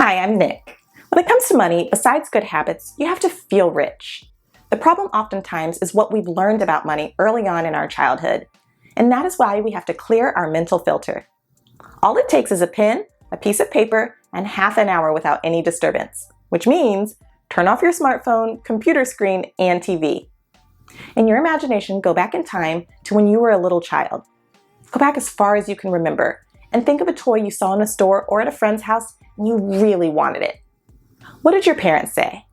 Hi, I'm Nick. When it comes to money, besides good habits, you have to feel rich. The problem oftentimes is what we've learned about money early on in our childhood, and that is why we have to clear our mental filter. All it takes is a pen, a piece of paper, and half an hour without any disturbance, which means turn off your smartphone, computer screen, and TV. In your imagination, go back in time to when you were a little child. Go back as far as you can remember, and think of a toy you saw in a store or at a friend's house and you really wanted it. What did your parents say?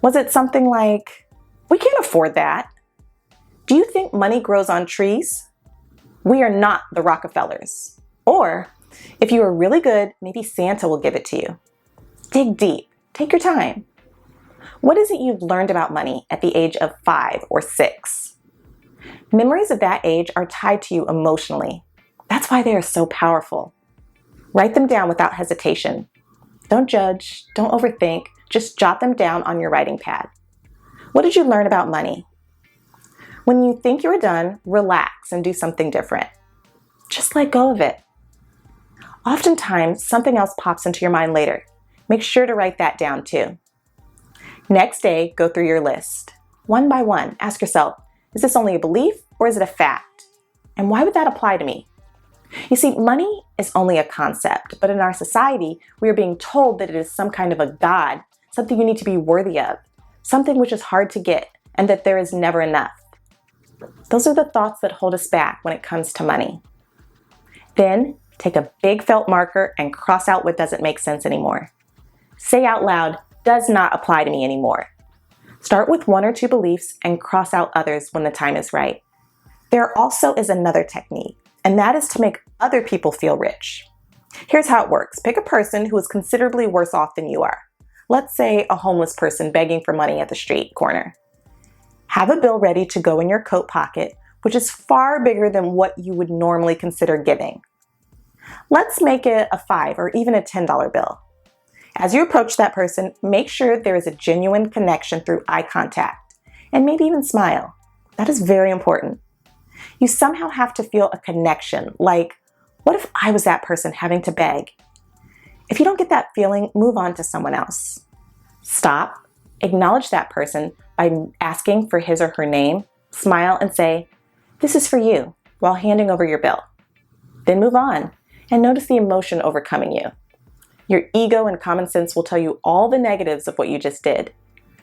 Was it something like, "We can't afford that"? Do you think money grows on trees? We are not the Rockefellers. Or, if you are really good, maybe Santa will give it to you. Dig deep. Take your time. What is it you've learned about money at the age of 5 or 6? Memories of that age are tied to you emotionally. That's why they are so powerful. Write them down without hesitation. Don't judge, don't overthink, just jot them down on your writing pad. What did you learn about money? When you think you're done, relax and do something different. Just let go of it. Oftentimes, something else pops into your mind later. Make sure to write that down too. Next day, go through your list. One by one, ask yourself, is this only a belief or is it a fact? And why would that apply to me? You see, money is only a concept, but in our society, we are being told that it is some kind of a god, something you need to be worthy of, something which is hard to get, and that there is never enough. Those are the thoughts that hold us back when it comes to money. Then, take a big felt marker and cross out what doesn't make sense anymore. Say out loud, "Does not apply to me anymore." Start with 1 or 2 beliefs and cross out others when the time is right. There also is another technique, and that is to make other people feel rich. Here's how it works. Pick a person who is considerably worse off than you are. Let's say a homeless person begging for money at the street corner. Have a bill ready to go in your coat pocket, which is far bigger than what you would normally consider giving. Let's make it a $5 or even a $10 bill. As you approach that person, make sure there is a genuine connection through eye contact, and maybe even smile. That is very important. You somehow have to feel a connection, like, what if I was that person having to beg? If you don't get that feeling, move on to someone else. Stop, acknowledge that person by asking for his or her name, smile and say, "This is for you," while handing over your bill. Then move on and notice the emotion overcoming you. Your ego and common sense will tell you all the negatives of what you just did.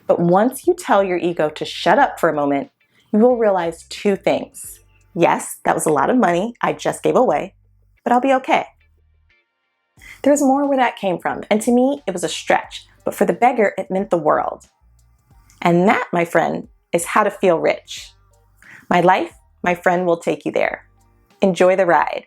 But once you tell your ego to shut up for a moment, you will realize 2 things. Yes, that was a lot of money I just gave away, but I'll be okay. There's more where that came from, and to me, it was a stretch, but for the beggar, it meant the world. And that, my friend, is how to feel rich. My life, my friend, will take you there. Enjoy the ride.